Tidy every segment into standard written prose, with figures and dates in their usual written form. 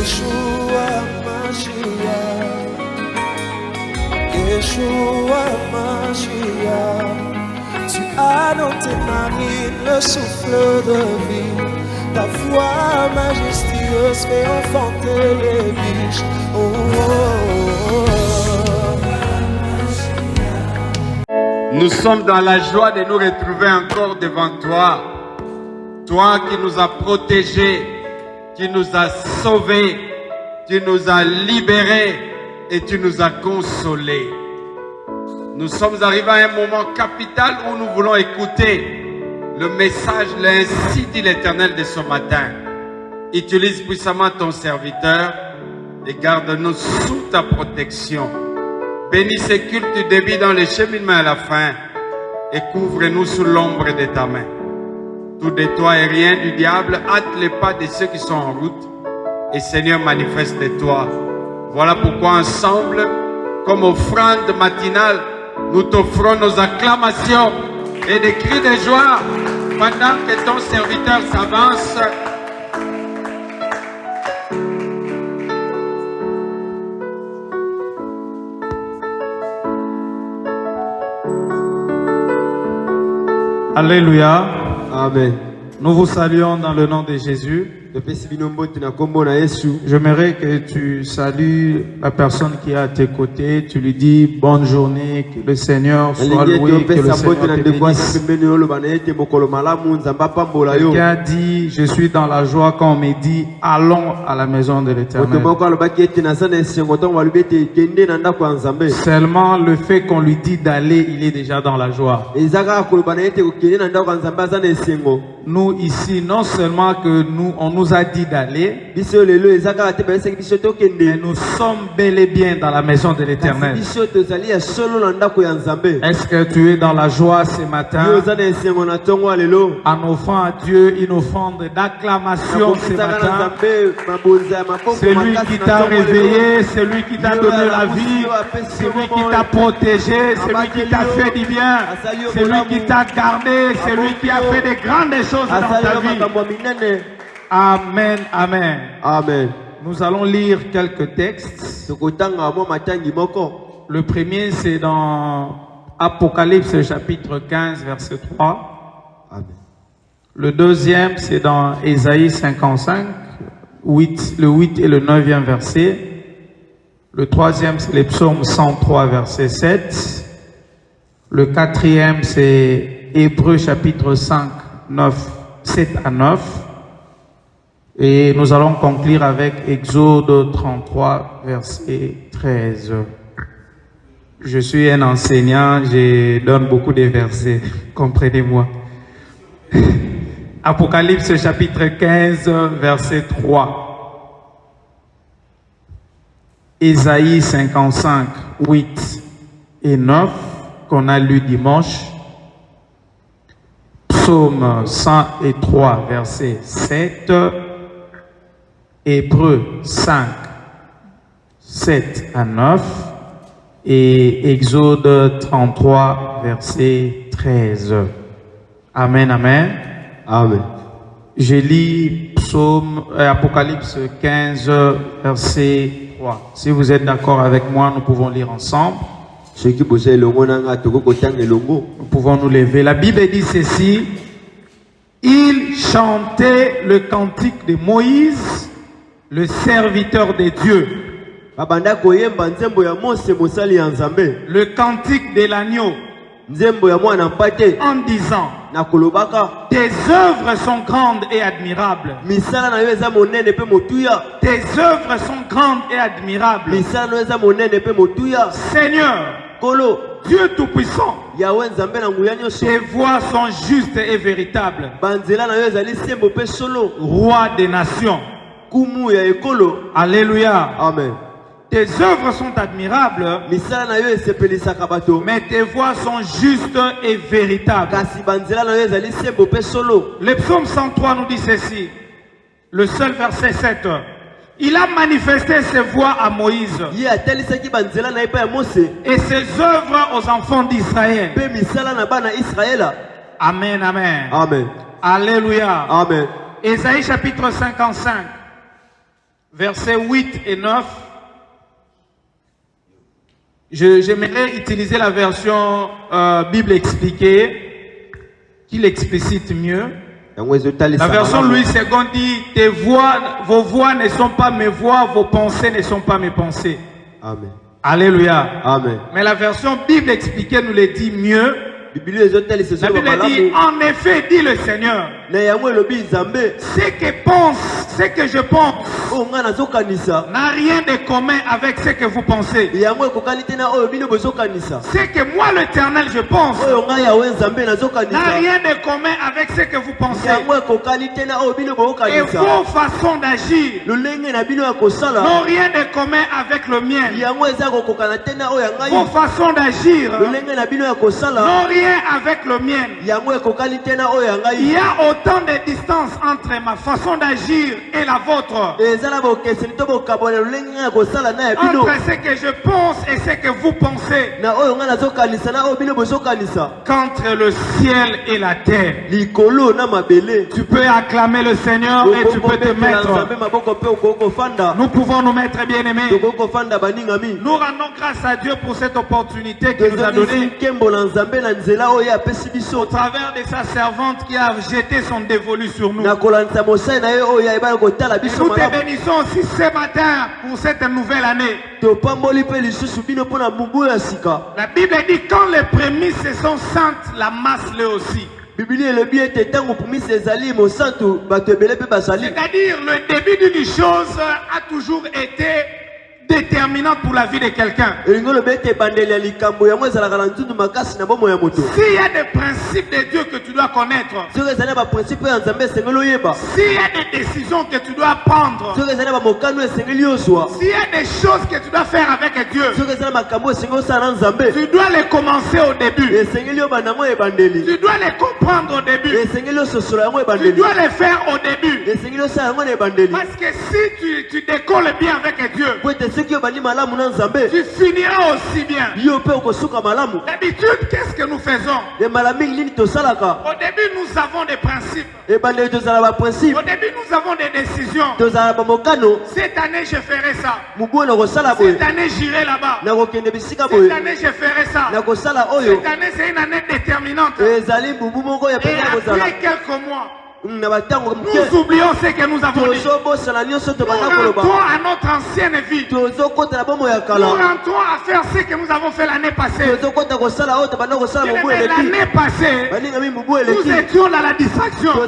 Yeshua Mashiach, Yeshua Mashiach. Tu as dans tes narines le souffle de vie. Ta voix majestueuse fait enfanter les biches. Oh, oh, oh. Nous sommes dans la joie de nous retrouver encore devant toi. Toi qui nous as protégés, qui nous as sauvés, tu nous as libérés et tu nous as consolés. Nous sommes arrivés à un moment capital où nous voulons écouter le message, ainsi dit l'Éternel de ce matin. Utilise puissamment ton serviteur et garde-nous sous ta protection. Bénis ce culte du début dans le cheminement à la fin et couvre-nous sous l'ombre de ta main. Tout de toi et rien du diable, hâte les pas de ceux qui sont en route et Seigneur manifeste-toi. Voilà pourquoi ensemble, comme offrande matinale, nous t'offrons nos acclamations et des cris de joie pendant que ton serviteur s'avance. Alléluia. Amen. Nous vous saluons dans le nom de Jésus. J'aimerais que tu salues la personne qui est à tes côtés. Tu lui dis bonne journée, que le Seigneur soit loué, que le Seigneur te bénisse. Quelqu'un a dit, je suis dans la joie quand on me dit, allons à la maison de l'Éternel. Seulement le fait qu'on lui dit d'aller, il est déjà dans la joie. Nous ici, non seulement que on nous a dit d'aller, mais nous sommes bel et bien dans la maison de l'Éternel. Est-ce que tu es dans la joie ce matin en offrant à Dieu une offrande d'acclamation ce matin? C'est lui qui t'a réveillé, c'est lui qui t'a donné la vie, c'est lui qui t'a protégé, c'est lui qui t'a fait du bien, c'est lui qui t'a gardé, c'est lui qui a fait de grandes choses dans ta vie. Amen, amen. Amen. Nous allons lire quelques textes. Le premier, c'est dans Apocalypse chapitre 15, verset 3. Amen. Le deuxième, c'est dans Ésaïe 55, le 8 et le 9e verset. Le troisième, c'est les psaumes 103, verset 7. Le quatrième, c'est Hébreux chapitre 5, 7 à 9. Et nous allons conclure avec Exode 33, verset 13. Je suis un enseignant, je donne beaucoup de versets, comprenez-moi. Apocalypse chapitre 15, verset 3. Ésaïe 55, 8 et 9, qu'on a lu dimanche. Psaume 103, verset 7. Hébreux 5, 7 à 9 et Exode 33, verset 13. Amen, amen. Amen. Je lis Apocalypse 15, verset 3. Si vous êtes d'accord avec moi, nous pouvons lire ensemble. Nous pouvons nous lever. La Bible dit ceci. Il chantait le cantique de Moïse, le serviteur de Dieu. Le cantique de l'agneau. En disant, tes œuvres sont grandes et admirables. Tes œuvres sont grandes et admirables. Seigneur, Dieu Tout-Puissant, tes voies sont justes et véritables. Roi des nations. Alléluia. Amen. Tes œuvres sont admirables, mais tes voies sont justes et véritables. Le psaume 103 nous dit ceci, le seul verset 7. Il a manifesté ses voies à Moïse et ses œuvres aux enfants d'Israël. Amen, amen. Amen. Alléluia. Amen. Ésaïe chapitre 55. versets 8 et 9. J'aimerais utiliser la version Bible expliquée, qui l'explicite mieux. La version Louis II dit, vos voix ne sont pas mes voix, vos pensées ne sont pas mes pensées. Amen. Alléluia. Amen. Mais la version Bible expliquée nous le dit mieux. La Bible dit, en effet, dit le Seigneur, ce que je pense n'a rien de commun avec ce que vous pensez. Ce que moi, l'Éternel, je pense n'a rien de commun avec ce que vous pensez. Et vos façons d'agir n'ont rien de commun avec le mien. Vos façons d'agir n'ont rien avec le mien. Il y a autant de distance entre ma façon d'agir et la vôtre. Entre ce que je pense et ce que vous pensez. Qu'entre le ciel et la terre. Tu peux acclamer le Seigneur et tu peux te mettre. Nous pouvons nous mettre, bien aimés. Nous rendons grâce à Dieu pour cette opportunité qu'il nous a donnée. Au travers de sa servante qui a jeté son dévolu sur nous. Et nous te bénissons aussi ce matin pour cette nouvelle année. La Bible dit quand les prémices sont saintes, la masse l'est aussi. C'est-à-dire le début d'une chose a toujours été déterminante pour la vie de quelqu'un. S'il y a des principes de Dieu que tu dois connaître, s'il y a des décisions que tu dois prendre, s'il y a des choses que tu dois faire avec Dieu, tu dois les commencer au début. Tu dois les comprendre au début. Tu dois les faire au début. Parce que si tu décolles bien avec Dieu, tu finiras aussi bien. D'habitude, qu'est-ce que nous faisons? Au début, nous avons des principes. Au début, nous avons des décisions. Cette année, je ferai ça. Cette année, j'irai là-bas. Cette année, je ferai ça. Cette année, c'est une année déterminante. Et après quelques mois, nous oublions ce que nous avons dit. Nous rentrons à notre ancienne vie. Nous rentrons à faire ce que nous avons fait l'année passée. Mais l'année passée, nous étions dans la distraction. Nous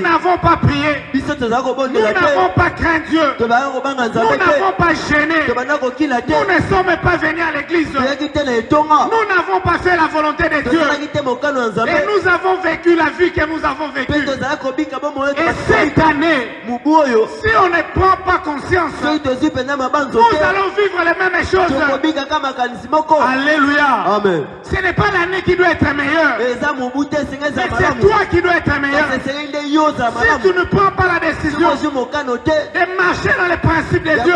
n'avons pas prié. Nous n'avons pas craint Dieu. Nous n'avons pas gêné. Nous ne sommes pas venus à l'église. Nous n'avons pas fait la volonté de Dieu. Et nous avons vécu la vie que nous avons vécue. Et cette année, si on ne prend pas conscience, nous allons vivre les mêmes choses. Alléluia. Amen. Ce n'est pas l'année qui doit être meilleure, mais c'est toi qui dois être meilleur. Si tu ne prends pas la décision de marcher dans les principes de Dieu,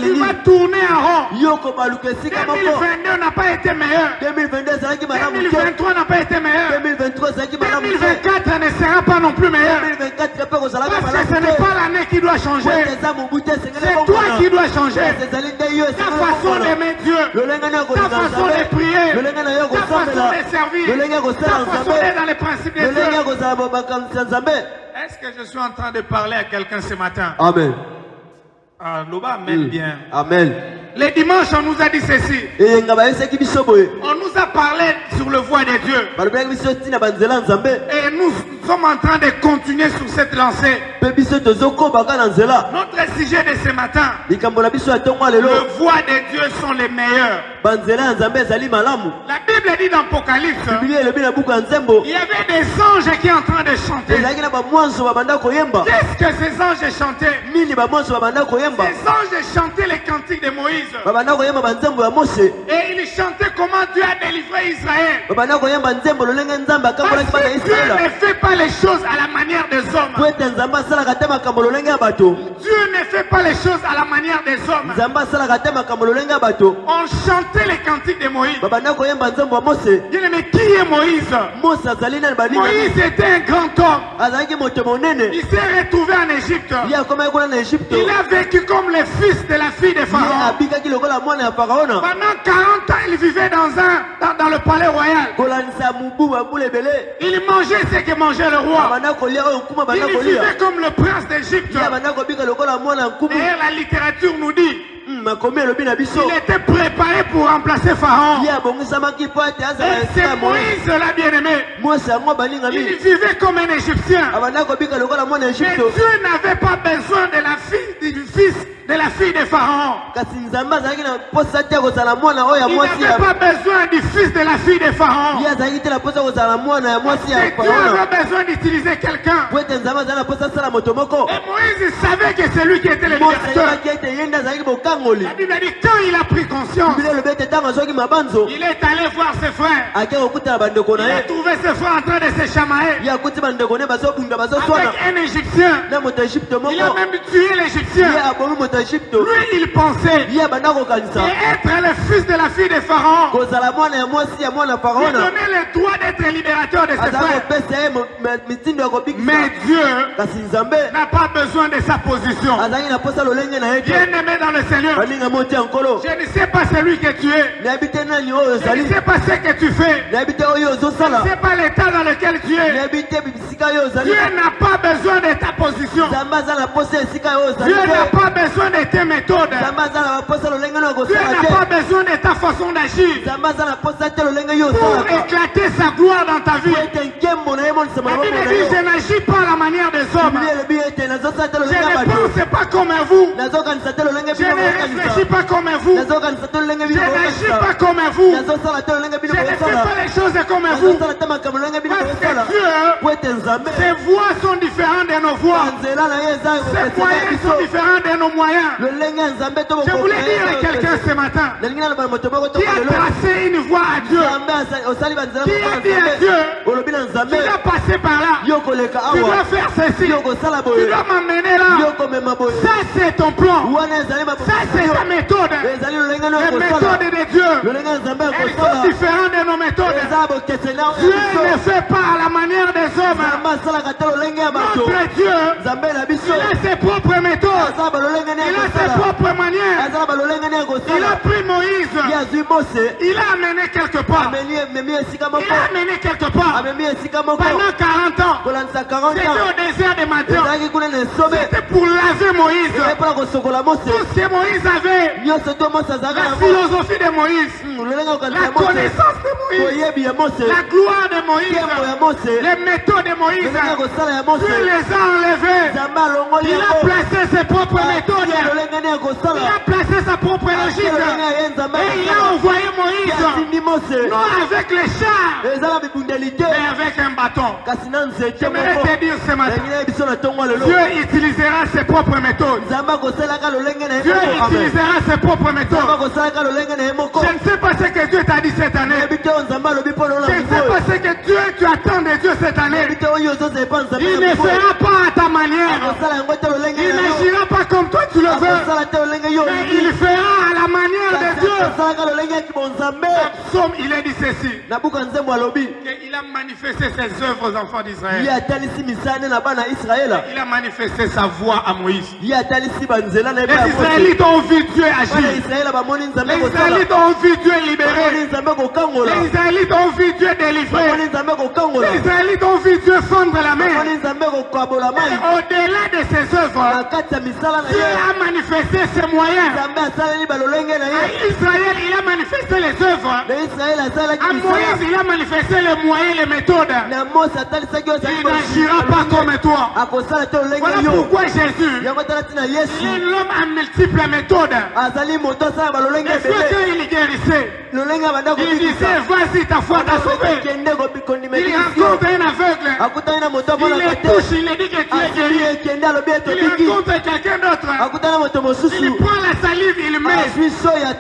tu vas tourner en rond. 2022 n'a pas été meilleur. 2023 n'a pas été meilleur. 2024 ne sera pas non plus meilleur. Parce que ce n'est pas l'année qui doit changer. C'est toi qui dois changer. Ta façon d'aimer Dieu, ta façon de prier, ta façon de servir, ta façon d'être dans les principes de Dieu. Est-ce que je suis en train de parler à quelqu'un ce matin? Amen. Ah, Loba, amen bien. Amen. Les dimanches, on nous a dit ceci. On nous a parlé sur le voie de Dieu. Et nous sommes en train de continuer sur cette lancée. Notre sujet de ce matin, le voie de Dieu sont les meilleurs. La Bible dit dans l'Apocalypse, il y avait des anges qui sont en train de chanter. Qu'est-ce que ces anges chantaient? Ces anges chantaient les cantiques de Moïse. Et il chantait comment Dieu a délivré Israël. Parce que Dieu ne fait pas les choses à la manière des hommes. Dieu ne fait pas les choses à la manière des hommes. On chantait les cantiques de Moïse. Bien, mais qui est Moïse? Moïse était un grand homme. Il s'est retrouvé en Égypte. Il a vécu comme le fils de la fille de Pharaon. Pendant 40 ans, il vivait dans le palais royal. Il mangeait ce que mangeait le roi. Il vivait comme le prince d'Égypte. D'ailleurs, la littérature nous dit il était préparé pour remplacer Pharaon. Et c'est Moïse la bien-aimée. Il vivait comme un Égyptien. Mais Dieu n'avait pas besoin de la fille du fils de la fille de Pharaon. Il n'avait pas besoin du fils de la fille de Pharaon. Dieu avait besoin d'utiliser quelqu'un. Et Moïse savait que c'est lui qui était le libérateur. La Bible dit quand il a pris conscience, il est allé voir ses frères. Il a trouvé ses frères en train de se chamailler avec un Égyptien. Il a même tué l'Égyptien. Lui, il pensait être le fils de la fille de Pharaon. Il donnait le droit d'être libérateur de ses frères. Mais Dieu n'a pas besoin de sa position. Bien-aimé dans le Seigneur, je ne sais pas celui que tu es. Je ne sais pas ce que tu fais. Je ne sais pas l'état dans lequel tu es. Dieu n'a pas besoin de ta position. Dieu n'a pas besoin de tes méthodes. Dieu n'a pas besoin de ta façon d'agir pour éclater sa gloire dans ta vie. La Bible dit, je n'agis pas à la manière des hommes. Je ne pense pas comme vous. Je ne réfléchis pas comme vous. Je n'agis pas comme vous. Je ne fais pas les choses comme vous. Parce que Dieu, ses voies sont différentes de nos voies. Ses moyens sont différents de nos moyens. Je voulais dire à quelqu'un ce matin qui a tracé une voie à Dieu, qui a dit à Dieu, tu dois passer par là, tu dois faire ceci, tu dois m'emmener là. Ça c'est ton plan, ça c'est ta méthode. Les méthodes de Dieu, elles sont différentes de nos méthodes. Dieu ne fait pas à la manière des hommes. Notre Dieu, il a ses propres méthodes, il a ses propres manières. Il a pris Moïse, il a amené quelque part. Il a amené quelque part. Pendant 40 ans, c'était au désert de Madian. C'était pour laver Moïse. Tout ce que Moïse avait, la philosophie de Moïse, la connaissance de Moïse, la gloire de Moïse, les méthodes de Moïse, Dieu les a enlevés. Il a placé ses propres méthodes. Il a placé sa propre logique. Et il a envoyé Moïse, non avec les chars, mais avec un bâton. J'aimerais te dire ce matin, Dieu utilisera ses propres méthodes. Dieu utilisera ses propres méthodes. Je ne sais pas ce que Dieu t'a dit cette année. Je ne sais pas ce que Dieu tu attends de Dieu cette année. Il ne fera pas à ta manière. Il n'agira pas comme toi tu le veux. Mais il fera à la manière de Dieu. Psaume, il a dit ceci. Il a manifesté ses œuvres aux enfants d'Israël. Il a manifesté sa voix à Moïse. Les Israélites ont vu Dieu agir. Les Israélites ont vu Dieu libérer. Les Israélites ont vu Dieu délivrer. Les Israélites ont vu Dieu fendre la main. Et au-delà de ses œuvres, Dieu a manifesté ses moyens. À Israël, il a manifesté les œuvres. À Moïse, il a manifesté les moyens, les méthodes. Il n'agira pas comme toi. Voilà pourquoi Jésus, il est l'homme à multiples méthodes. Et quand il guérissait, il disait, vas-y, ta foi t'a sauvé. Il rencontre un aveugle. Il le touche, il lui dit que tu es guéri. Il rencontre quelqu'un d'autre. Il prend la salive, il met.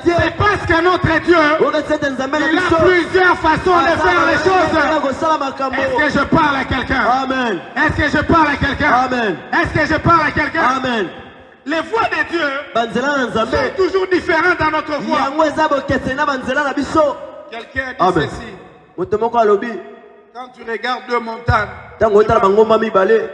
C'est parce que notre Dieu, il a plusieurs façons de faire les choses. Est-ce que je parle à quelqu'un? Amen. Est-ce que je parle à quelqu'un? Amen. Est-ce que je parle à quelqu'un? Amen. Les voies de Dieu sont toujours différentes dans notre voie. Quelqu'un dit ceci. Quand tu regardes deux montagnes, Tango tala bangomba mibale.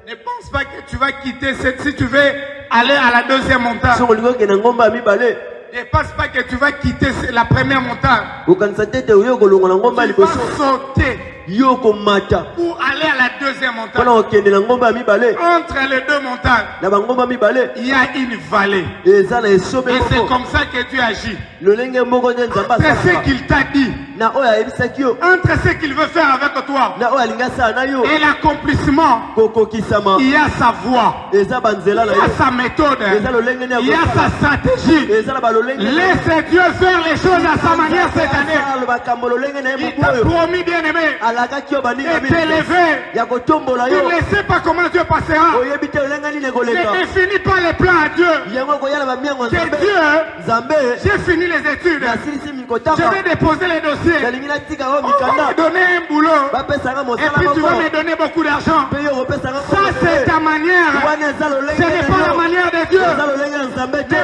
ne pense pas que tu vas quitter cette si tu veux aller à la deuxième montagne. Soko lingo ke na ngomba mibale. Ne pense pas que tu vas quitter la première montagne. Okanisa tete uyo kolonga na ngomba Tu vas liboso. sauter Yoko mata. pour aller à la deuxième montagne. Pona okende na ngomba mibale. Entre les deux montagnes, Na bangomba mibale. il y a une vallée. Eza na esobe Et c'est moko. comme ça que Dieu agit. Lolenge moko nde nzamba Entre ce sala. qu'il t'a dit, Na oya ebisaki yo. entre ce qu'il veut faire avec toi Na oya linga sala na yo. et l'accomplissement, Kokokisama. il y a sa voie, Eza banzela na il y a yo. sa méthode, Eza lolenge ne il y a sa stratégie. Eza na balolenge. Laisse Dieu faire les choses à sa manière cette année. Makambo lolenge na Il ye t'a moyo. promis, bien-aimé, Alakaki yo baninga de t'élever. ya kotombola Tu yo. ne sais pas comment Dieu passera. Oyebi te lolenge nini ekoleka. Ne définis pas les plans à Dieu. Yango koyala bamiango Que nzambe. Dieu, Nzambe. j'ai fini les études. Nasilisi Je mikotaka. vais déposer les dossiers. Nalingi natika yo On va me mikanda. donner un boulot. Bapesanga Et mosala puis tu vas moko. me donner beaucoup d'argent. Mpe yo kopesanga Ça, c'est ta manière. wana eza lolenge Ce n'est pas la manière de Dieu. eza lolenge ya nzambe te.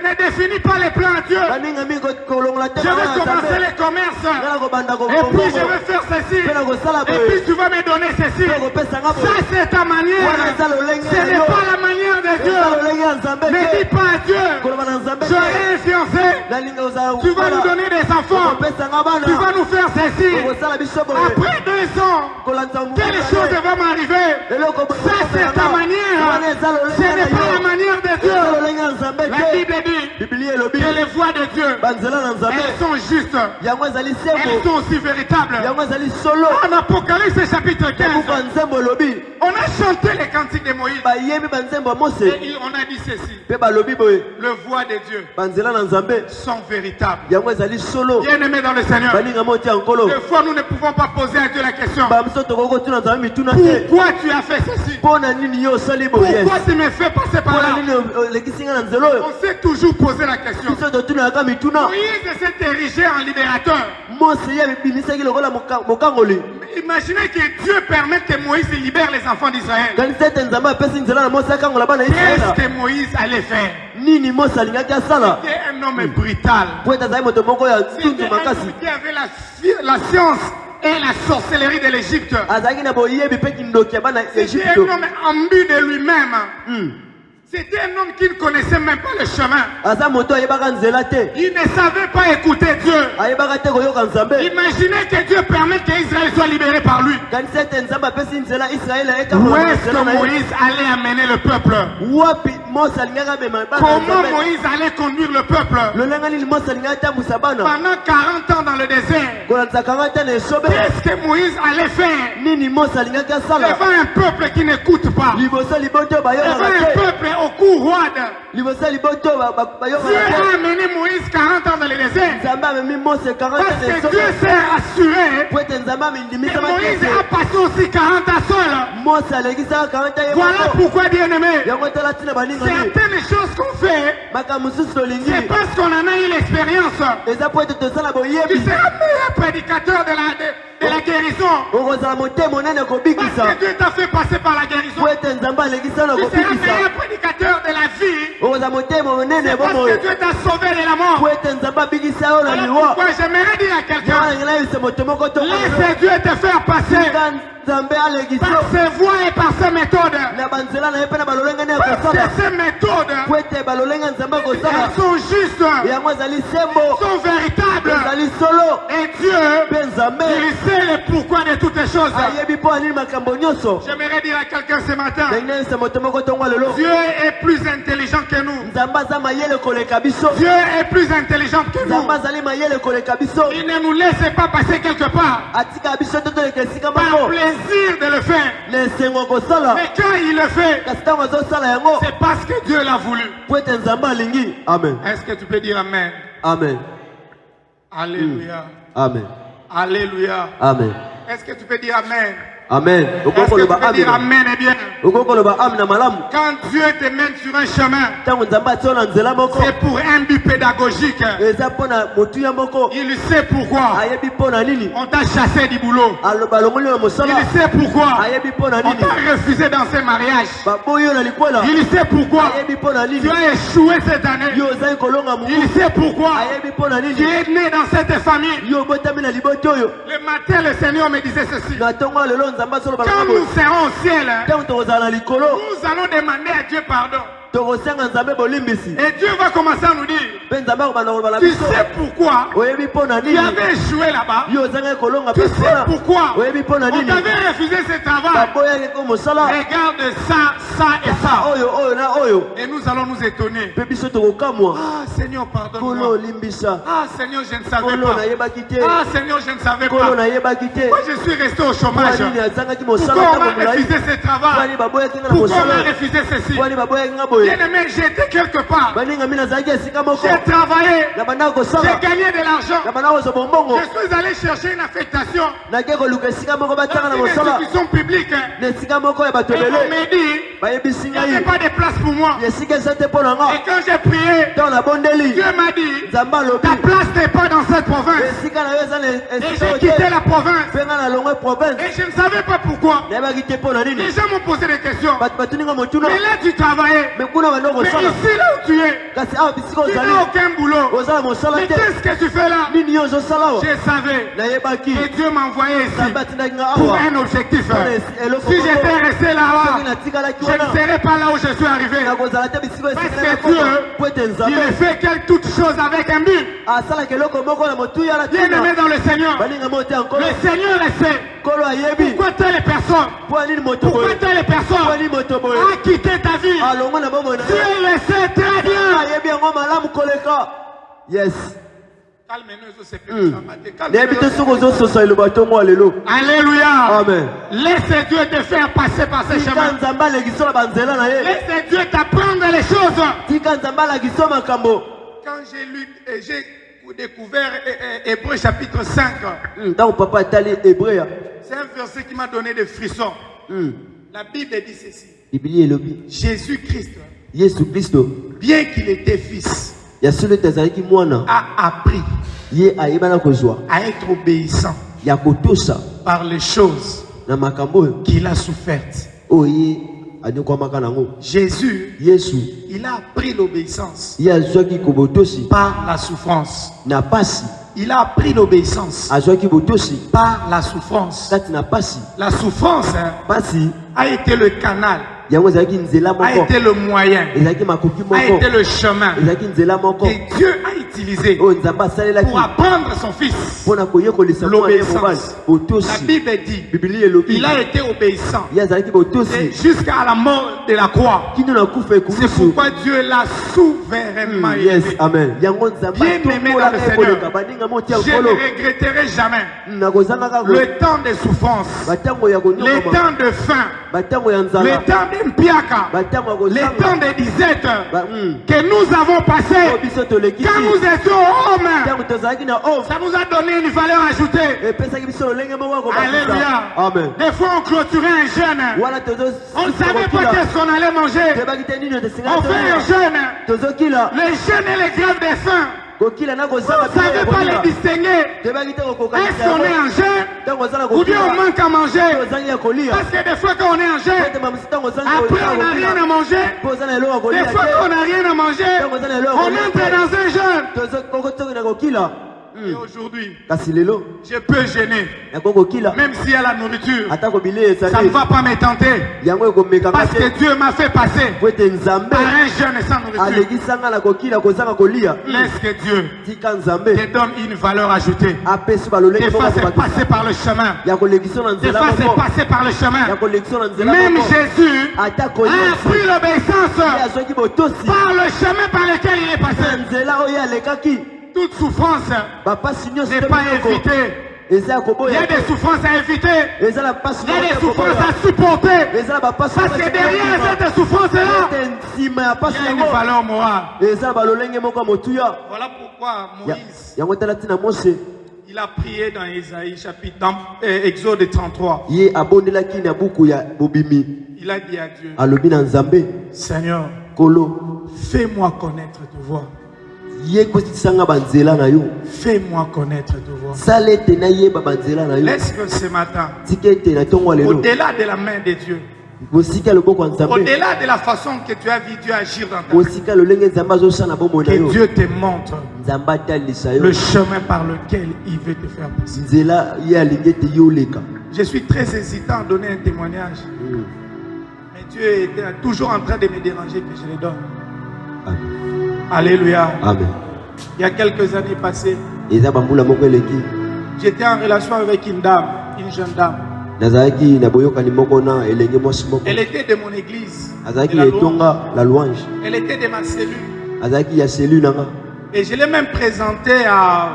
Ne définis pas les plans à Dieu. baninga mi kolongola te Je vais bana commencer nzambe. les commerces. Ngala kobanda Et puis je kombongo. vais faire ceci. Mpe na kosala Et boye. puis tu vas me donner ceci. Mpe kopesanga Ça, boye. c'est ta manière. Wana eza lolenge Ce ya n'est yo. pas la manière de Dieu. Eza lolenge ya nzambe Ne te. dis pas à Dieu, Koloba na nzambe te. j'aurai un fiancé. Nalinga ozala Tu vas nous donner des enfants. kopesanga bana. Tu vas nous faire ceci. Kosala biso boye. Après 2 ans, Kolanda mbu. telle chose va m'arriver. Eloko boye. Ça, c'est ta manière. Wana eza lolenge Ce ya n'est pas yo. la manière de Eza Dieu. lolenge ya nzambe La te. Bible dit Biblia elobi. que les voies de Dieu, banzela na nzambe. elles sont justes. Yango ezali Elles sembo. sont aussi véritables. Yango ezali solo. En Apocalypse chapitre 15, Buku ya nzembo elobi. on a chanté les cantiques de Moïse. Bayembi banzembo ya Mose. Et on a dit ceci. Mpe balobi boye. Le voix de Dieu Banzela na nzambe. sont véritables. Yango ezali solo. Bien-aimés dans le Seigneur, Baninga moti ya nkolo. des fois nous ne pouvons pas poser à Dieu la question. Bamiso tokoko kotuna nzambe mituna te. Pourquoi tu as fait ceci? Mpo na nini yo osali boye? Pourquoi tu me fais passer par Mpo là? na nini olekisi nga na nzela oyo? On s'est toujours posé la question. Biso totunaka mituna. Moïse s'est érigé en libérateur. Mose ye abimisaki lokola mokangoli. Imaginez que Dieu permet que Moïse libère les enfants d'Israël. Kanisa ete nzambe apesi nzela na Mose akangola bana ya Qu'est-ce Israela. que Moïse allait faire? Nini Mose alingaki asala? C'était un homme brutal. Po ete azali moto moko ya C'était tundu un makasi. homme qui avait la science et la sorcellerie de l'Égypte. Azalaki na boyebi mpe kindoki ya bana C'était Egypte. un homme imbu de lui-même. C'était un homme qui ne connaissait même pas le chemin. Aza moto ayebaka nzela te. Il ne savait pas écouter Dieu. Ayebaka te koyoka nzambe. Imaginez que Dieu permette qu'Israël soit libéré par lui. Kanisa ete nzambe apesi nzela Israele Où ekangola est-ce nzela que na ye. Moïse allait amener le peuple? Wapi Mose alingaki amema bana ya Comment nzambe. Moïse allait conduire le peuple? Lolenge nini Mose alingaki atambusa bana. Pendant 40 ans dans le désert, Kolanda 40 ans na esobe. qu'est-ce que Moïse allait faire Nini Mose alingaki asala. devant un peuple qui n'écoute pas, Liboso liboto devant bayokaka un te. peuple au cou roide? Liboso liboto Dieu bayokaka a te. amené Moïse 40 ans dans le désert Nzambe amemi Mose 40 ans parce na que esobe. Dieu s'est assuré Po ete nzambe que amindimisa Moïse makese. a passé aussi 40 ans seul. Mose alekisaka 40 ans ye Voilà moko. pourquoi, bien-aimé, Yango tala tina baninga ni. certaines choses qu'on fait, Makambo mosusu tolingi. c'est parce qu'on en a eu l'expérience. Eza po ete tosala Tu boyebi. seras meilleur prédicateur de la guérison okozala motema monene parce kobikisa. que Dieu t'a fait passer par la guérison. Po ete nzambe alekisa na Tu seras kobikisa. meilleur prédicateur de la vie okozala motema monene parce bomo. que Dieu t'a sauvé de la mort. Po ete nzambe abikisa yo na Voilà liwa. pourquoi j'aimerais dire à quelqu'un, Yango yebisa moto moko to. laisse Dieu te faire passer nzambe alekisa par ses voies et par ses méthodes. na banzela na ye mpe na balolenge ne ya Parce kosala. que ces méthodes, Po ete balolenge ya nzambe akosala. elles sont justes, yango ezali sembo. sont véritables. ezali solo. Et Dieu, mpe nzambe il sait le pourquoi de toutes les choses. ayebi mpo anini makambo nyonso. J'aimerais dire à quelqu'un ce matin, ndenge yebisa moto moko tongwa lelo. Dieu est plus intelligent que nous. nzambe aza mayele koleka biso. Dieu est plus intelligent que nous. nzambe azali mayele koleka biso. Il ne nous laisse pas passer quelque part atika biso te toleka esika par moko. plaisir de le faire. lesengo kosala. Mais quand il le fait, kasi ntango azosala yango c'est parce que Dieu l'a voulu. po ete nzambe alingi. amen. Est-ce que tu peux dire Amen? amen. Alléluia. amen. Alléluia. amen. Est-ce que tu peux dire Amen? Amen. Est-ce que tu peux dire Amen et bien? Quand Dieu te mène sur un chemin, c'est pour un but pédagogique. Il sait pourquoi on t'a chassé du boulot. Il sait pourquoi on t'a refusé dans ce mariage. Il sait pourquoi tu as échoué cette année. Il sait pourquoi tu es né dans cette famille. Le matin, le Seigneur me disait ceci. Quand nous serons au ciel, nous allons demander à Dieu pardon. Et Dieu va commencer à nous dire, tu sais pourquoi tu avais échoué là-bas? Tu sais pourquoi on t'avait refusé ce travail? Regarde ça et ça. Et nous allons nous étonner. Ah Seigneur, pardonne-moi. Ah Seigneur, je ne savais pas. Ah Seigneur, je ne savais pas. Moi je suis resté au chômage. Pourquoi on m'a refusé ce travail? Pourquoi on m'a refusé ceci? Bien-aimé, j'étais quelque part. J'ai travaillé. J'ai gagné de l'argent. Je suis allé chercher une affectation dans une institution publique. Et on m'a dit, il n'y avait pas de place pour moi. Et quand j'ai prié, Dieu m'a dit, ta place n'est pas dans cette province. Et j'ai quitté la province. Et je ne savais pas pourquoi. Les gens m'ont posé des questions. Mais là, tu travaillais. Mais ici, là où tu es, tu n'as aucun boulot. Mais qu'est-ce que tu fais là? Je savais. Et Dieu m'a envoyé ici pour un objectif. Si j'étais resté là-bas, je ne serais pas là où je suis arrivé. Parce que Dieu, il a fait toutes choses avec un but. Bien-aimé dans le Seigneur, le Seigneur le sait. Pourquoi telle personne a quitté ta vie? Dieu le sait très bien. Yes. Alléluia. Amen. Laisse Dieu te faire passer par ce chemin. Laisse Dieu t'apprendre les choses. Quand j'ai lu et j'ai découvert Hébreux chapitre 5, c'est un verset qui m'a donné des frissons. La Bible dit ceci. Jésus-Christ, bien qu'il était fils, a appris à être obéissant par les choses qu'il a souffertes. Jésus, il a appris l'obéissance par la souffrance. Il a appris l'obéissance par la souffrance. La souffrance a été le canal, a été le moyen, a été le chemin que Dieu a utilisé pour apprendre son fils l'obéissance. La Bible dit, il a été obéissant jusqu'à la mort de la croix. C'est pourquoi Dieu l'a souverainement élevé. Bien aimé dans le Seigneur, je ne regretterai jamais le temps de souffrance, le temps de faim, le temps d'impiaka, le temps de disette que nous avons passé quand nous étions hommes. Ça nous a donné une valeur ajoutée. Alléluia. Amen. Des fois on clôturait un jeûne. On ne savait pas qu'est-ce qu'on allait manger. On fait un jeûne. Les jeûnes et les grèves des faim. On ne savait pas les distinguer. Est-ce qu'on est en jeûne ou bien on manque à manger? Parce que des fois quand on est en jeûne, après on n'a rien à manger. Des fois quand on n'a rien à manger, on entre dans un jeûne. Et aujourd'hui, je peux gêner. Même s'il y a la nourriture, ça ne va pas me tenter. Parce que Dieu m'a fait passer par un jeûne sans nourriture. Laisse que Dieu te donne une valeur ajoutée. Te fasse passer par le chemin. Te fasse passer par le chemin. Même Jésus a appris l'obéissance par le chemin par lequel il est passé. Toute souffrance n'est pas évitée. Il y a des souffrances à éviter. Il y a des souffrances à supporter. Parce que derrière cette souffrance-là, il y a une valeur morale. Voilà pourquoi Moïse, Il a prié dans Ésaïe chapitre Exode 33. Ye abondelaki na buku ya bobimi. Il a dit à Dieu, Alobi na Nzambe, Seigneur, Kolo, fais-moi connaître ta voix. ye kosisanga banzela na yo. Fais-moi connaître ta voix. Salete na ye ba banzela na yo. Laisse que ce matin, Tikete na tongo lelo. au-delà de la main de Dieu, Bosika loboko Nzambe. au-delà de la façon que tu as vu Dieu agir dans ta vie, Bosika lolenge Nzambe azosala bomoi na que yo. Dieu te montre Nzambe atalisa yo. le chemin par lequel il veut te faire passer. Nzela ye alingi te yo leka. Je suis très hésitant à donner un témoignage. Mais Dieu était toujours en train de me déranger que je le donne. Amen. Alléluia. Amen. Il y a quelques années passées, Eza bambula moko eleki. j'étais en relation avec une dame, une jeune dame. Nazalaki na boyokani moko na elenge mwasi moko. Elle était de mon église. Azalaki de la louange. etonga la louange. Elle était de ma cellule. Azalaki ya cellule nanga. Et je l'ai même présenté à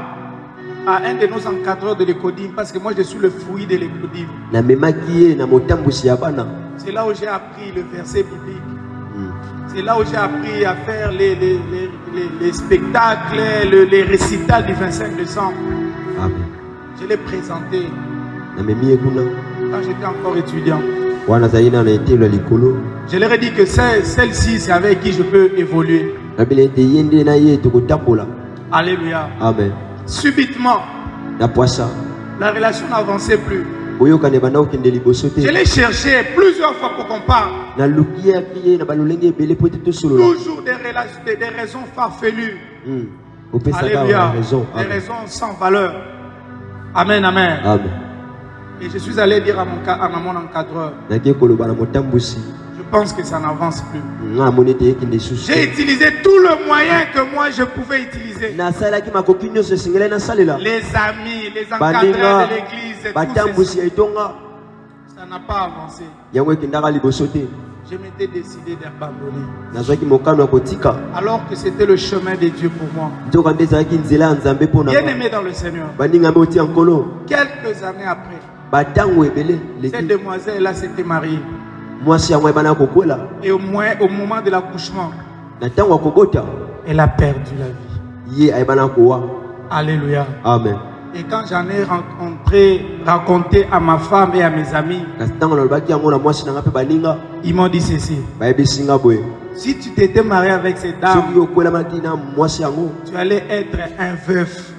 un de nos encadreurs de l'écodim parce que moi je suis le fruit de l'écodim. Na memaki ye na motambusi ya bana. C'est là où j'ai appris le verset biblique. C'est là où j'ai appris à faire les spectacles, les récitals du 25 décembre. Amen. Je l'ai présenté Na memi ye kuna. quand j'étais encore étudiant. Wana zaina na etelo likolo. Je leur ai dit que celle-ci, c'est avec qui je peux évoluer. Na bile te yende na ye to kotapola. Alléluia. Amen. Subitement, Na poisa. la relation n'avançait plus. Boyokani banda okende liboso te. Je l'ai cherché plusieurs fois pour qu'on parle. Na lukia kiye na balolenge ebele po te to solo. Toujours des raisons farfelues. Opesa ka Alléluia. raison. Des Amen. raisons sans valeur. Amen, amen. Amen. Et je suis allé dire à mon encadreur, Na ke koloba na motambusi. je pense que ça n'avance plus. Nga monete yekende susu. J'ai utilisé tout le moyen que moi je pouvais utiliser. Na salaki makoki nyonso esengeli na salela. Les amis, les encadreurs de l'église, tout batambusi ceci. ya etonga. Ça n'a pas avancé. Yango ekendaka liboso te. Je m'étais décidé d'abandonner. Nazwaki mokano ya kotika. Alors que c'était le chemin de Dieu pour moi. Nzoka nde ezalaki nzela ya Nzambe mpo na Bien nga. aimé dans le Seigneur. Baningami otia nkolo. Quelques années après, Batango ebele cette leki. demoiselle-là s'était mariée. Mwasi yango ebana kokwela. Et au moment de l'accouchement, Na ntango ya kobota. elle a perdu la vie. Ye ayebana kowa. Alléluia. Amen. Et quand j'en ai raconté à ma femme et à mes amis, Kasi ntango nalobaki yango na mwasi nanga mpe baninga. ils m'ont dit ceci. Bayebisinga boye. Si tu t'étais marié avec cette dame, Soki okwelamaki na mwasi yango. tu allais être un veuf.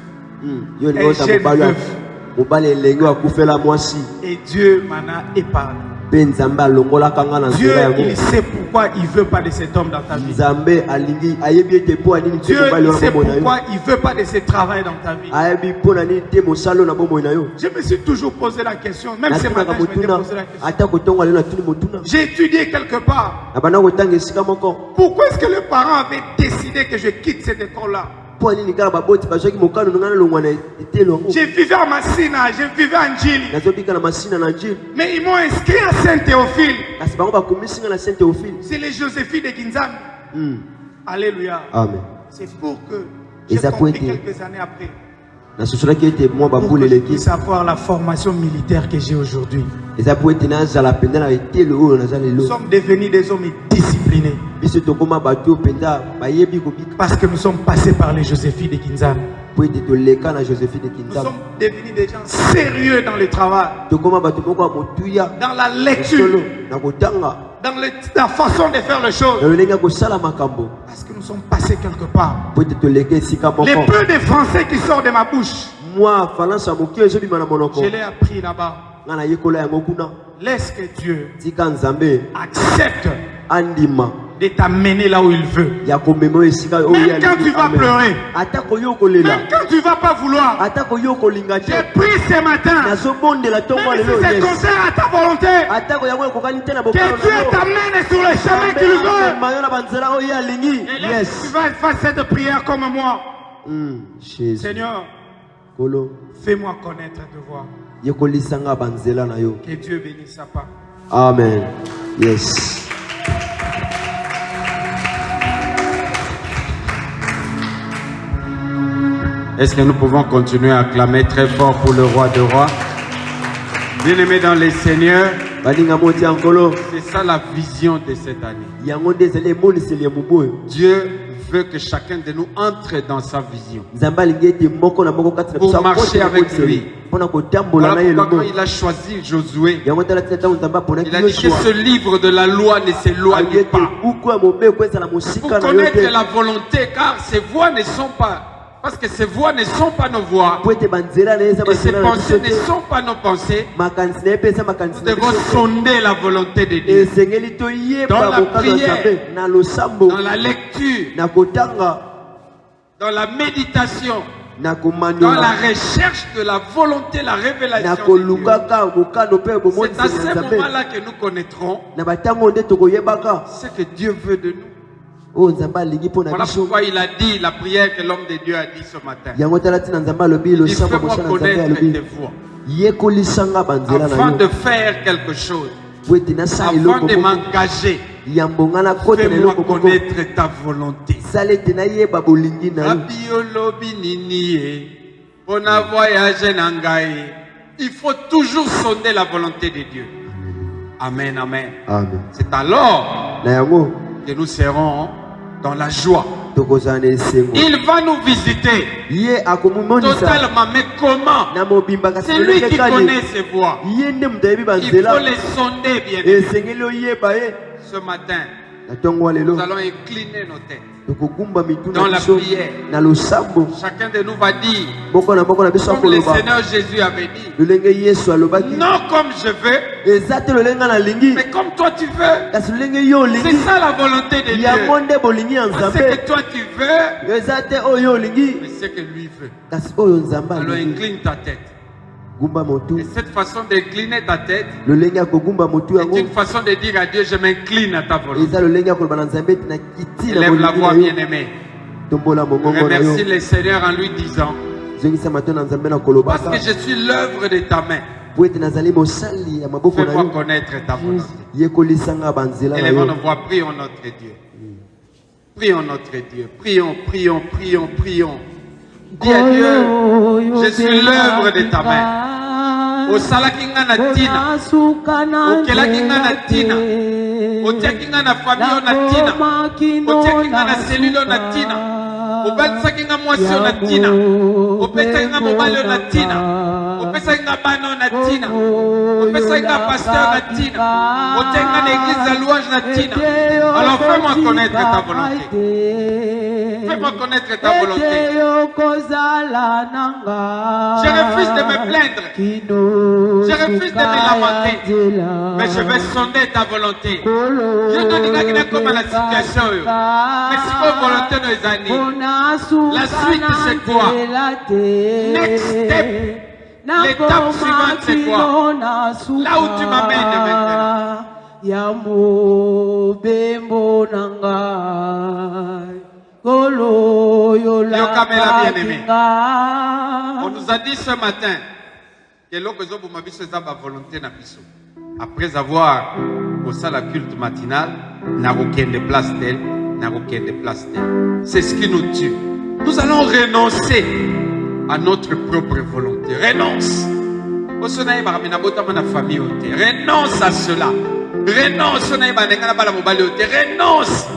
Yo lingi ota jeune mobali. veuf. Mobali elenge akufela mwasi. Et Dieu m'en a épargné. Mpe Nzambe alongolaka nga na Dieu, nzela yango. il sait pourquoi il ne veut pas de cet homme dans ta vie. Nzambe alingi ayebi ete mpo anini te Dieu, mobali il wana sait bomoi na yo. pourquoi il ne veut pas de ce travail dans ta vie. Ayebi mpo na nini te mosala na bomoi na yo. Je me suis toujours posé la question, même ce matin, Natunaka je m'étais motuna posé la question. ata kotonga lelo natuni motuna. J'ai étudié quelque part. Nabanda kotanga esika moko. Pourquoi est-ce que les parents avaient décidé que je quitte cette école-là? Mpo anini kaka baboti bazwaki mokano nanga nalongwa na etelo yango. J'ai vécu à Massina, j'ai vécu à Njili. Nazobika na masina na njili. Mais ils m'ont inscrit à Saint-Théophile. Kasi bango bakomisinga na Saint Théophile. C'est les Joséphine de Kinzam. Alléluia. Amen. C'est pour que j'ai Et ça compris peut être- quelques années après. Nasosolaki ete mwa Pour bambula que je eleki. puisse avoir la formation militaire que j'ai aujourd'hui. Eza po ete nazala mpenza na etelo oyo naza Nous lelo. sommes devenus des hommes disciplinés. Biso tokóma bato oyo mpenza bayebi kobika. Parce que nous sommes passés par les Joséphine de Kinzam. Po ete toleka na Joséphine de Nous Kinzam. sommes devenus des gens sérieux dans le travail, Tokóma bato moko ya motuya. dans la Solo lecture, na kotanga. dans la façon de faire les choses. Na lolenge ya kosala makambo. Parce que nous sommes passés quelque part. Po ete toleka esika Les moko. peu de français qui sortent de ma bouche, Moi falance ya moki ezobima na monoko. je l'ai appris là-bas. Nga na yekola yango kuna. Laisse que Dieu Tika Nzambe accepte andima de t'amener là où il veut. ya komema esika oyo Même quand tu vas pleurer, ata koyo kolela. même quand tu vas pas vouloir. Ata koyo kolinga te. J'ai pris ce matin, Nazobondela tongo même si lelo c'est yes. contraire à ta volonté, Ata koyango ekokani te na que bokalo Dieu t'amène sur le chemin qu'il veut. mayo na banzela oyo alingi. Et là, tu Yes. vas faire cette prière comme moi. Jésus. Seigneur, Kolo fais-moi connaître te voir. yekolisanga banzela na yo. Que Dieu bénisse sa part. Amen. Yes. Est-ce que nous pouvons continuer à acclamer très fort pour le roi de rois? Bien-aimés dans les seigneurs, Balinga moti ankolo. c'est ça la vision de cette année. Yango nde ezali emoniseli ya moboyo. Dieu veut que chacun de nous entre dans sa vision. Pour marcher avec lui. Voilà pourquoi quand il a choisi Josué, il a dit que ce livre de la loi ne s'éloigne pas. Pour connaître la volonté, car ces voix ne sont pas... Parce que ces voix ne sont pas nos voix. Et ces pensées ne sont pas nos pensées. Nous devons sonder la volonté de Dieu. Dans la prière, dans la lecture, dans la méditation, dans la recherche de la volonté, la révélation de Dieu. C'est à ce moment-là que nous connaîtrons ce que Dieu veut de nous. Voilà pourquoi il a dit la prière que l'homme de Dieu a dit ce matin. Il fait-moi connaître tes voix. Avant de faire quelque chose, avant de m'engager, fais-moi connaître ta volonté. Il faut toujours sonder la volonté de Dieu. Amen, amen. C'est alors que nous serons dans la joie. Il va nous visiter totalement. Mais comment? C'est lui qui connaît ses voix. Il faut les sonder bien. Ce matin, nous allons incliner nos têtes dans la prière. Chacun de nous va dire, comme le Seigneur Jésus avait dit, non comme je veux, mais comme toi tu veux. C'est ça la volonté de Dieu. Pas ce que toi tu veux, mais ce que lui veut. Alors incline ta tête. Et cette façon d'incliner ta tête est une façon de dire à Dieu, je m'incline à ta volonté. Élève la voix, bien-aimée. Remercie le Seigneur en lui disant, parce que je suis l'œuvre de ta main. Fais-moi connaître ta volonté. Élèvons nos voix, prions notre Dieu. Prions notre Dieu. Prions, prions, prions, prions. Dis à Dieu, je suis l'œuvre de ta main. Au salakinga na tina, au kelakinga na tina, au tiakinga na famille na tina, au tiakinga na cellule na tina, au balsakinga mwasi na tina, au pesakinga mobile na tina, au pesakinga bano na tina, au pesakinga pasteur na tina, au tiakinga na église de louange na tina. Alors fais-moi connaître ta volonté. Fais-moi connaître ta volonté. Je refuse de me plaindre. Je refuse de me lamenter. Mais je vais sonder ta volonté. Je ne dis pas comment la situation est. Mais si votre volonté nous est année, la suite c'est quoi? Next step. L'étape suivante c'est quoi? Là où tu m'amènes maintenant. On nous a dit ce matin que après avoir posé la culte matinale, n'a aucun de place d'elle, n'a aucun de place d'elle. C'est ce qui nous tue. Nous allons renoncer à notre propre volonté. Renonce. Renonce à cela. Renonce. Renonce.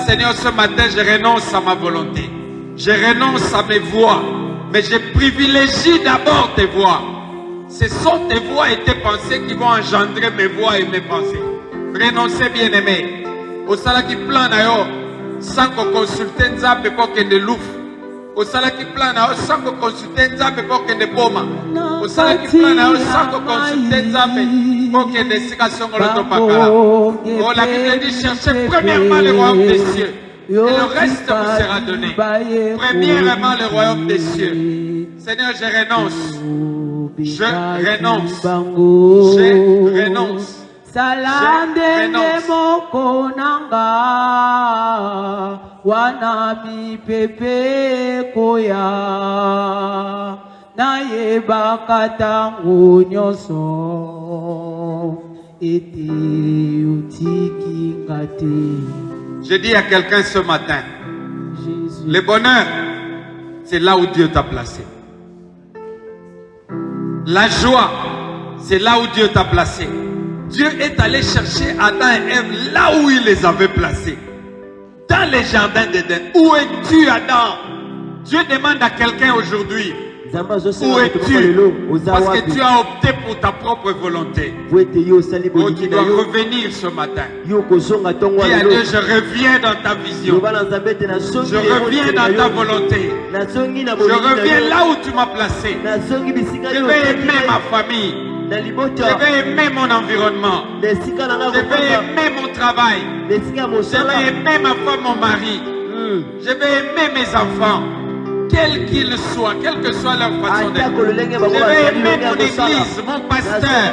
Seigneur, ce matin, je renonce à ma volonté. Je renonce à mes voix. Mais je privilégie d'abord tes voix. Ce sont tes voix et tes pensées qui vont engendrer mes voix et mes pensées. Renoncez, bien-aimés. Au salaire qui plane à eux, sans qu'on consulte Nzambe pour qu'il ne louffe. Au salaire qui plane à eux, sans qu'on consulte Nzambe pour qu'il ne boma. Au salaire qui plane à eux, sans qu'on consulte Nzambe pour qu'il ne sikation de l'autre. Oh, la Bible dit cherchez premièrement le royaume des cieux. Et le reste vous sera donné. Premièrement le royaume des cieux. Seigneur, je renonce. Je renonce. Je renonce. Salande moko nanga wana mi pepe koya na yeba katango nyoso ete utiki ngate. Je dis à quelqu'un ce matin, le bonheur, c'est là où Dieu t'a placé. La joie, c'est là où Dieu t'a placé. Dieu est allé chercher Adam et Ève là où il les avait placés. dans les jardins d'Éden. Où es-tu, Adam? Dieu demande à quelqu'un aujourd'hui. Où es-tu? Parce que tu as opté pour ta propre volonté. Oh, tu dois revenir ce matin. Dis à Dieu, je reviens dans ta vision. Je reviens dans ta volonté. Je reviens là où tu m'as placé. Je vais aimer ma famille. Je vais aimer mon environnement. Je vais aimer mon travail. Je vais aimer ma femme, mon mari. Je vais aimer mes enfants. Quel qu'il soit, quelle que soit leur façon d'être. Je vais aimer mon église, mon pasteur.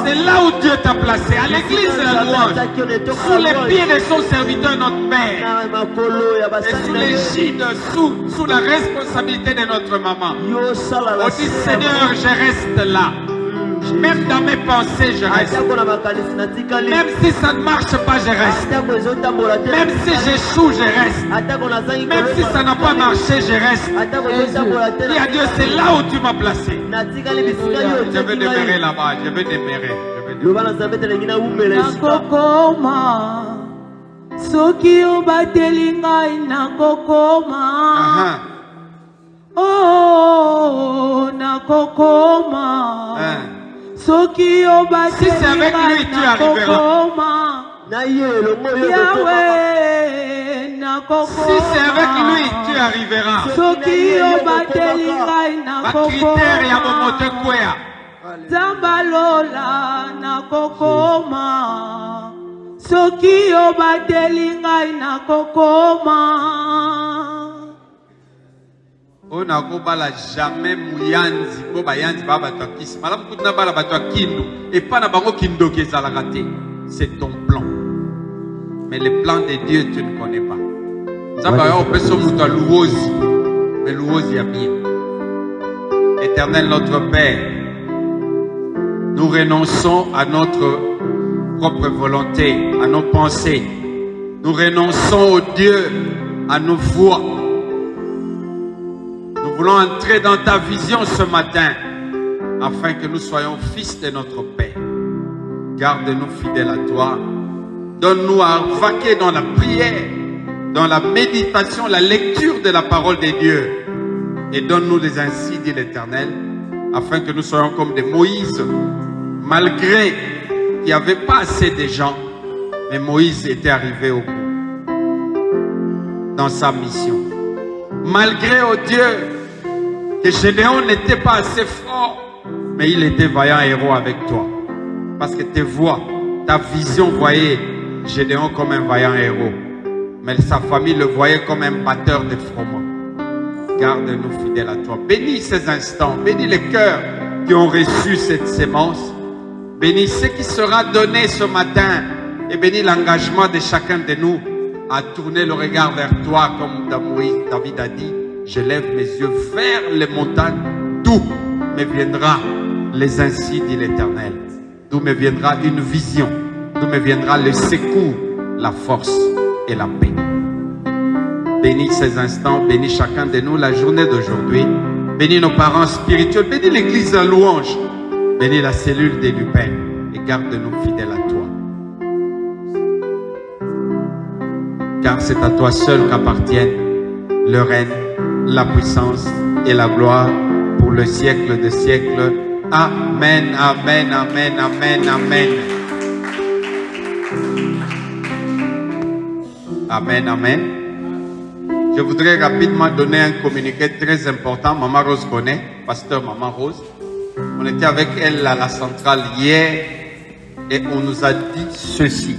C'est là où Dieu t'a placé, à l'église de la louange, sous les pieds de son serviteur, notre Père. Et sous l'égide, sous la responsabilité de notre maman. On dit, Seigneur, je reste là. Même dans mes pensées, je reste. Même si ça ne marche pas, je reste. Même si j'échoue, je reste. Même si ça n'a pas marché, je reste. Dis à Dieu, c'est là où tu m'as placé. Je veux demeurer là-bas. Je veux demeurer. Nakokoma soki obateli ngai nakokoma. Oh, nakokoma. Soki obateli ngai nakokoma. Yahweh, nakokoma. Si c'est avec lui, tu arriveras. Soki obateli ngai nakokoma. Critère ya momote kwea. Zambalola nakokoma. Soki obateli ngai nakokoma. On n'a pas jamais mouyanzi, bo bayanzi ba bato akisi. Malam kutna bala bato akindu et pas na bango kindo qui est raté. C'est ton plan. Mais les plans de Dieu tu ne connais pas. Ça va on peut se muta louosi. Mais louosi a bien. Éternel notre Père, nous renonçons à notre propre volonté, à nos pensées. Nous renonçons au Dieu, à nos voix. Nous voulons entrer dans ta vision ce matin, afin que nous soyons fils de notre Père. Garde-nous fidèles à toi. Donne-nous à vaquer dans la prière, dans la méditation, la lecture de la parole de Dieu. Et donne-nous des ainsi, dit l'Éternel, afin que nous soyons comme des Moïse, malgré qu'il n'y avait pas assez de gens, mais Moïse était arrivé au bout dans sa mission. Malgré, oh Dieu, que Gédéon n'était pas assez fort, mais il était vaillant héros avec toi. Parce que tes voix, ta vision voyait Gédéon comme un vaillant héros. Mais sa famille le voyait comme un batteur de froment. Garde-nous fidèles à toi. Bénis ces instants, bénis les cœurs qui ont reçu cette sémence. Bénis ce qui sera donné ce matin. Et bénis l'engagement de chacun de nous à tourner le regard vers toi comme David a dit. Je lève mes yeux vers les montagnes, d'où me viendra les ainsi dit l'Éternel. D'où me viendra une vision, d'où me viendra le secours, la force et la paix. Bénis ces instants, bénis chacun de nous la journée d'aujourd'hui. Bénis nos parents spirituels, bénis l'église de louange, bénis la cellule des Lupins et garde-nous fidèles à toi. Car c'est à toi seul qu'appartiennent le règne, la puissance et la gloire pour le siècle des siècles. Amen, amen, amen, amen, amen. Amen, amen. Je voudrais rapidement donner un communiqué très important. Maman Rose connaît, pasteur Maman Rose. On était avec elle à la centrale hier et on nous a dit ceci.